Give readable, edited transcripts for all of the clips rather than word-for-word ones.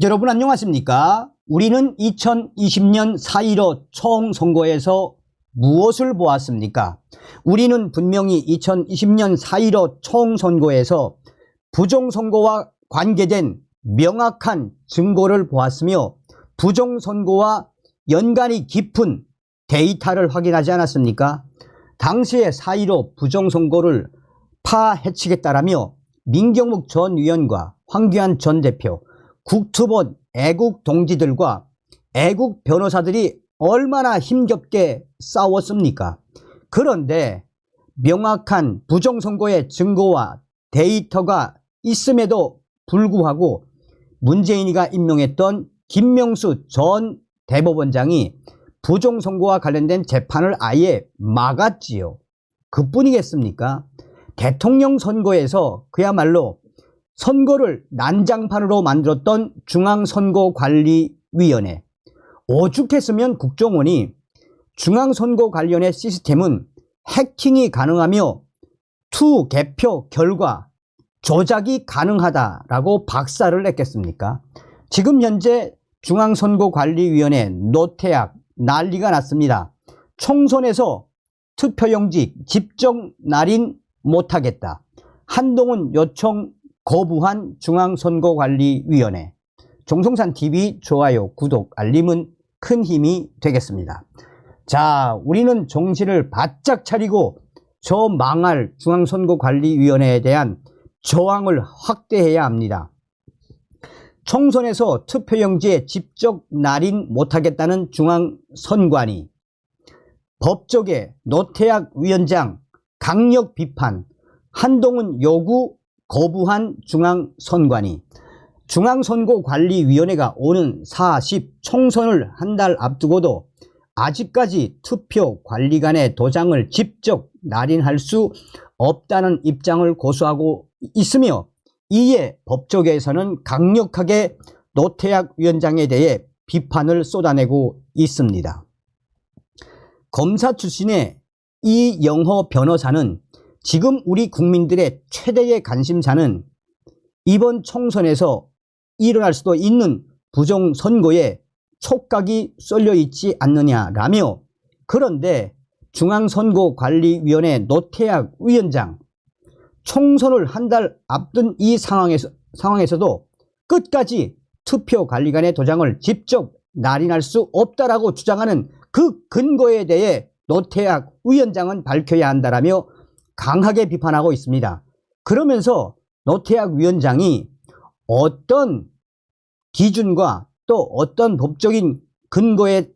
여러분 안녕하십니까? 우리는 2020년 4.15 총선거에서 무엇을 보았습니까? 우리는 분명히 2020년 4.15 총선거에서 부정선거와 관계된 명확한 증거를 보았으며 부정선거와 연관이 깊은 데이터를 확인하지 않았습니까? 당시에 4.15 부정선거를 파헤치겠다라며 민경욱 전 의원과 황교안 전 대표, 국토본 애국 동지들과 애국 변호사들이 얼마나 힘겹게 싸웠습니까? 그런데 명확한 부정선거의 증거와 데이터가 있음에도 불구하고 문재인이가 임명했던 김명수 전 대법원장이 부정선거와 관련된 재판을 아예 막았지요. 그뿐이겠습니까? 대통령 선거에서 그야말로 선거를 난장판으로 만들었던 중앙선거관리위원회, 오죽했으면 국정원이 중앙선거관리위원회 시스템은 해킹이 가능하며 투개표 결과 조작이 가능하다라고 박살을 냈겠습니까? 지금 현재 중앙선거관리위원회 노태악 난리가 났습니다. 총선에서 투표용지 집적 날인 못하겠다. 한동훈 요청 거부한 중앙선거관리위원회. 종송산TV 좋아요, 구독, 알림은 큰 힘이 되겠습니다. 자, 우리는 정신을 바짝 차리고 저 망할 중앙선거관리위원회에 대한 저항을 확대해야 합니다. 총선에서 투표용지에 직접 날인 못하겠다는 중앙선관위, 법조계 노태악 위원장 강력 비판, 한동훈 요구 거부한 중앙선관위, 중앙선거관리위원회가 오는 40 총선을 한 달 앞두고도 아직까지 투표관리관의 도장을 직접 날인할 수 없다는 입장을 고수하고 있으며 이에 법조계에서는 강력하게 노태악 위원장에 대해 비판을 쏟아내고 있습니다. 검사 출신의 이영호 변호사는 지금 우리 국민들의 최대의 관심사는 이번 총선에서 일어날 수도 있는 부정선거에 촉각이 쏠려 있지 않느냐라며, 그런데 중앙선거관리위원회 노태악 위원장 총선을 한 달 앞둔 이 상황에서도 끝까지 투표관리관의 도장을 직접 날인할 수 없다라고 주장하는 그 근거에 대해 노태악 위원장은 밝혀야 한다라며 강하게 비판하고 있습니다. 그러면서 노태악 위원장이 어떤 기준과 또 어떤 법적인 근거에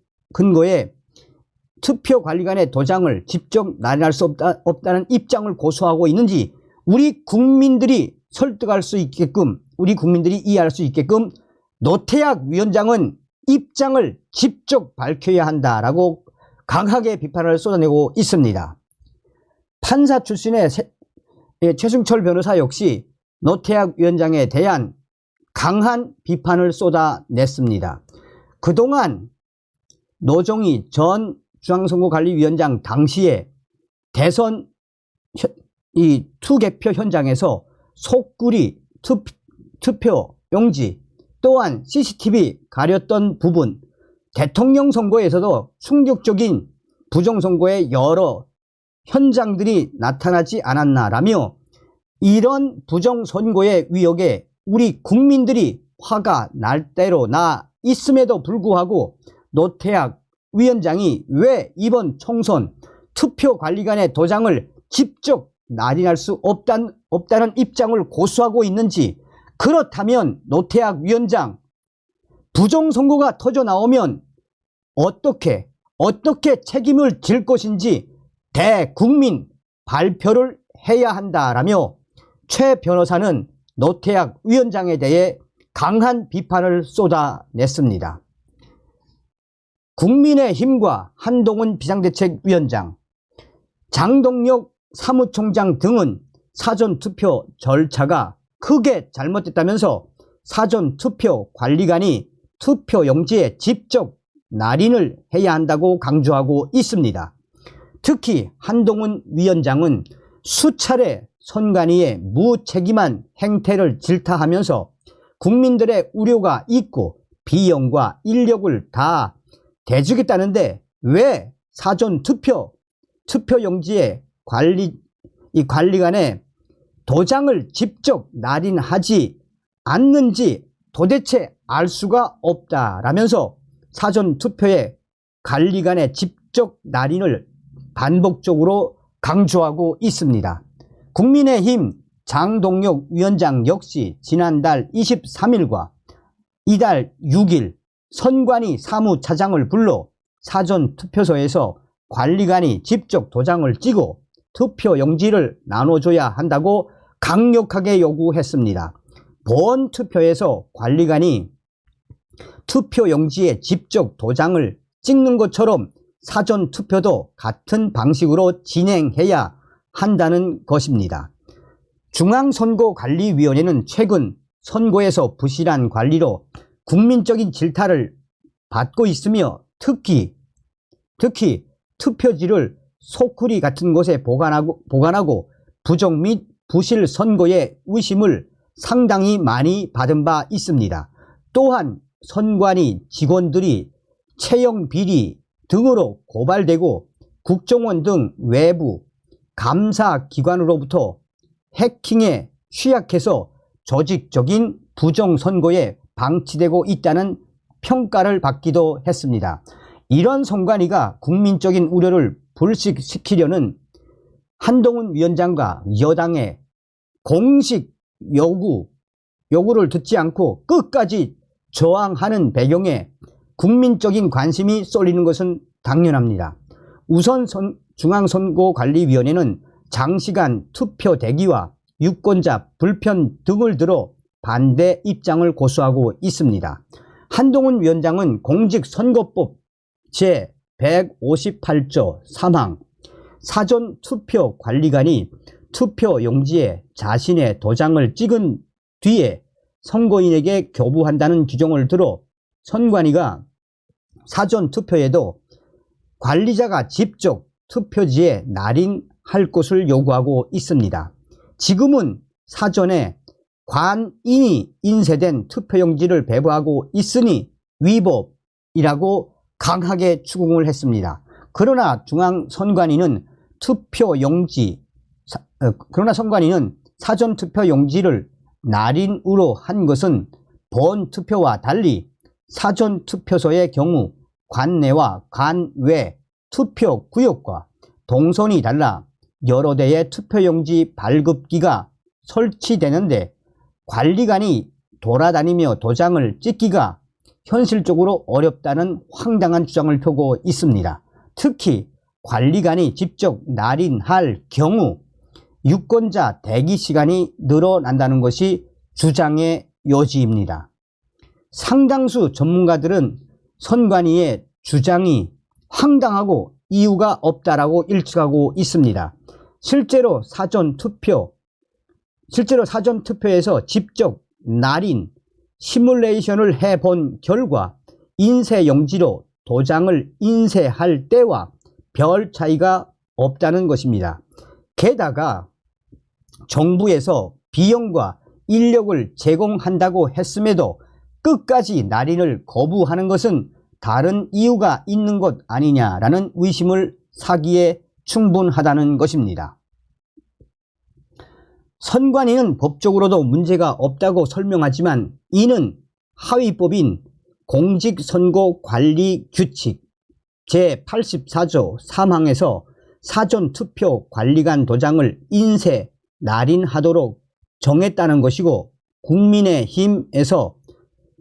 투표관리관의 도장을 직접 날인할 수 없다는 입장을 고수하고 있는지 우리 국민들이 설득할 수 있게끔, 우리 국민들이 이해할 수 있게끔 노태악 위원장은 입장을 직접 밝혀야 한다라고 강하게 비판을 쏟아내고 있습니다. 판사 출신의 최승철 변호사 역시 노태악 위원장에 대한 강한 비판을 쏟아냈습니다. 그동안 노정희 전 중앙선거관리위원장 당시에 대선 투개표 현장에서 속구리, 투표용지 또한 CCTV 가렸던 부분, 대통령 선거에서도 충격적인 부정선거의 여러 현장들이 나타나지 않았나라며 이런 부정선거의 위력에 우리 국민들이 화가 날 대로 나 있음에도 불구하고 노태악 위원장이 왜 이번 총선 투표관리관의 도장을 직접 날인할 수 없다는 입장을 고수하고 있는지, 그렇다면 노태악 위원장 부정선거가 터져 나오면 어떻게 책임을 질 것인지 대국민 발표를 해야 한다라며 최 변호사는 노태악 위원장에 대해 강한 비판을 쏟아냈습니다. 국민의힘과 한동훈 비상대책위원장, 장동혁 사무총장 등은 사전투표 절차가 크게 잘못됐다면서 사전투표관리관이 투표용지에 직접 날인을 해야 한다고 강조하고 있습니다. 특히 한동훈 위원장은 수차례 선관위의 무책임한 행태를 질타하면서 국민들의 우려가 있고 비용과 인력을 다 대주겠다는데 왜 사전 투표용지에 관리관의 도장을 직접 날인하지 않는지 도대체 알 수가 없다라면서 사전투표에 관리관의 직접 날인을 반복적으로 강조하고 있습니다. 국민의힘 장동혁 위원장 역시 지난달 23일과 이달 6일 선관위 사무차장을 불러 사전투표소에서 관리관이 직접 도장을 찍어 투표용지를 나눠줘야 한다고 강력하게 요구했습니다. 본 투표에서 관리관이 투표용지에 직접 도장을 찍는 것처럼 사전투표도 같은 방식으로 진행해야 한다는 것입니다. 중앙선거관리위원회는 최근 선거에서 부실한 관리로 국민적인 질타를 받고 있으며 특히 투표지를 소쿠리 같은 곳에 보관하고 부정 및 부실 선거의 의심을 상당히 많이 받은 바 있습니다. 또한 선관위 직원들이 채용 비리 등으로 고발되고 국정원 등 외부 감사기관으로부터 해킹에 취약해서 조직적인 부정선거에 방치되고 있다는 평가를 받기도 했습니다. 이런 선관위가 국민적인 우려를 불식시키려는 한동훈 위원장과 여당의 공식 요구를 듣지 않고 끝까지 저항하는 배경에 국민적인 관심이 쏠리는 것은 당연합니다. 우선 중앙선거관리위원회는 장시간 투표 대기와 유권자 불편 등을 들어 반대 입장을 고수하고 있습니다. 한동훈 위원장은 공직선거법 제158조 3항 사전투표관리관이 투표용지에 자신의 도장을 찍은 뒤에 선거인에게 교부한다는 규정을 들어 선관위가 사전투표에도 관리자가 직접 투표지에 날인할 것을 요구하고 있습니다. 지금은 사전에 관인이 인쇄된 투표용지를 배부하고 있으니 위법이라고 강하게 추궁을 했습니다. 그러나 선관위는 사전투표용지를 날인으로 한 것은 본투표와 달리 사전투표소의 경우 관내와 관외 투표구역과 동선이 달라 여러 대의 투표용지 발급기가 설치되는데 관리관이 돌아다니며 도장을 찍기가 현실적으로 어렵다는 황당한 주장을 펴고 있습니다. 특히 관리관이 직접 날인할 경우 유권자 대기 시간이 늘어난다는 것이 주장의 요지입니다. 상당수 전문가들은 선관위의 주장이 황당하고 이유가 없다라고 일축하고 있습니다. 실제로 사전투표에서 직접 날인 시뮬레이션을 해본 결과 인쇄용지로 도장을 인쇄할 때와 별 차이가 없다는 것입니다. 게다가 정부에서 비용과 인력을 제공한다고 했음에도 끝까지 날인을 거부하는 것은 다른 이유가 있는 것 아니냐라는 의심을 사기에 충분하다는 것입니다. 선관위는 법적으로도 문제가 없다고 설명하지만 이는 하위법인 공직선거관리규칙 제84조 3항에서 사전투표 관리관 도장을 인쇄, 날인하도록 정했다는 것이고 국민의힘에서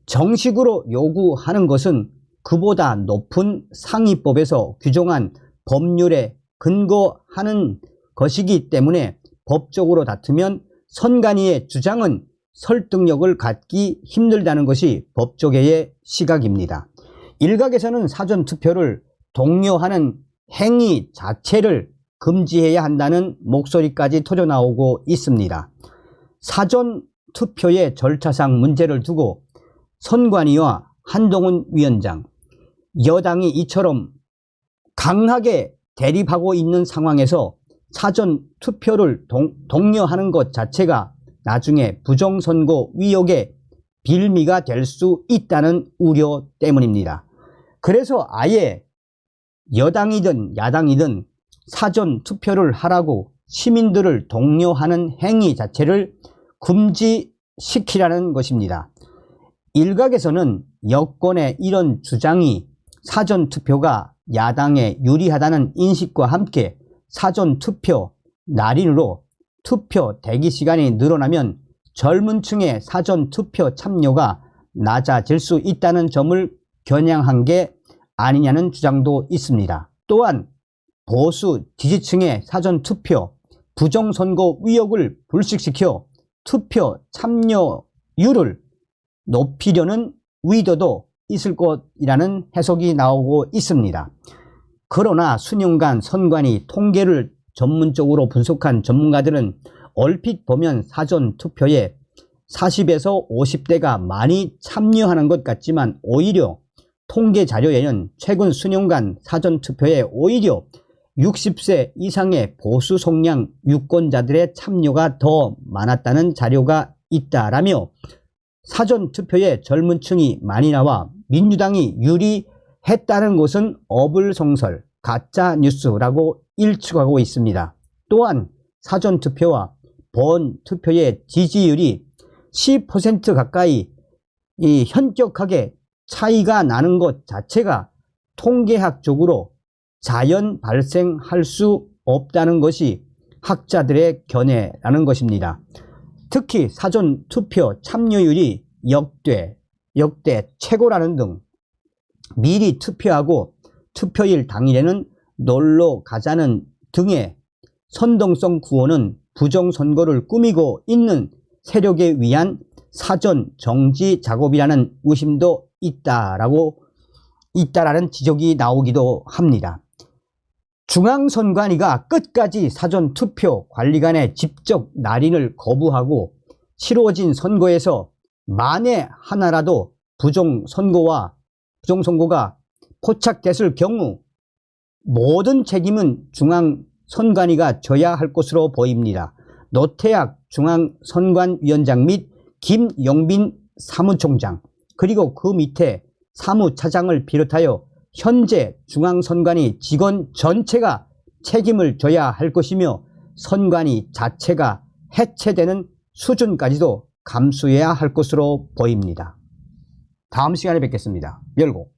정식으로 요구하는 것은 그보다 높은 상위법에서 규정한 법률에 근거하는 것이기 때문에 법적으로 다투면 선관위의 주장은 설득력을 갖기 힘들다는 것이 법조계의 시각입니다. 일각에서는 사전투표를 독려하는 행위 자체를 금지해야 한다는 목소리까지 터져나오고 있습니다. 사전투표의 절차상 문제를 두고 선관위와 한동훈 위원장, 여당이 이처럼 강하게 대립하고 있는 상황에서 사전투표를 독려하는 것 자체가 나중에 부정선거 위혹에 빌미가 될 수 있다는 우려 때문입니다. 그래서 아예 여당이든 야당이든 사전 투표를 하라고 시민들을 독려하는 행위 자체를 금지시키라는 것입니다. 일각에서는 여권의 이런 주장이 사전 투표가 야당에 유리하다는 인식과 함께 사전 투표 날인으로 투표 대기 시간이 늘어나면 젊은 층의 사전 투표 참여가 낮아질 수 있다는 점을 겨냥한 게 아니냐는 주장도 있습니다. 또한 보수 지지층의 사전 투표 부정선거 의혹을 불식시켜 투표 참여율을 높이려는 의도도 있을 것이라는 해석이 나오고 있습니다. 그러나 수년간 선관위 통계를 전문적으로 분석한 전문가들은 얼핏 보면 사전 투표에 40에서 50대가 많이 참여하는 것 같지만 오히려 통계 자료에는 최근 수년간 사전 투표에 오히려 60세 이상의 보수 성향 유권자들의 참여가 더 많았다는 자료가 있다라며 사전 투표에 젊은 층이 많이 나와 민주당이 유리했다는 것은 어불성설, 가짜 뉴스라고 일축하고 있습니다. 또한 사전 투표와 본 투표의 지지율이 10% 가까이 현격하게 차이가 나는 것 자체가 통계학적으로 자연 발생할 수 없다는 것이 학자들의 견해라는 것입니다. 특히 사전 투표 참여율이 역대 최고라는 등 미리 투표하고 투표일 당일에는 놀러 가자는 등의 선동성 구호는 부정선거를 꾸미고 있는 세력에 의한 사전 정지 작업이라는 의심도 있다라는 지적이 나오기도 합니다. 중앙선관위가 끝까지 사전투표 관리관의 직접 날인을 거부하고 치러진 선거에서 만에 하나라도 부정선거가 포착됐을 경우 모든 책임은 중앙선관위가 져야 할 것으로 보입니다. 노태학 중앙선관위원장 및 김용빈 사무총장 그리고 그 밑에 사무차장을 비롯하여 현재 중앙선관위 직원 전체가 책임을 져야 할 것이며 선관위 자체가 해체되는 수준까지도 감수해야 할 것으로 보입니다. 다음 시간에 뵙겠습니다. 열고.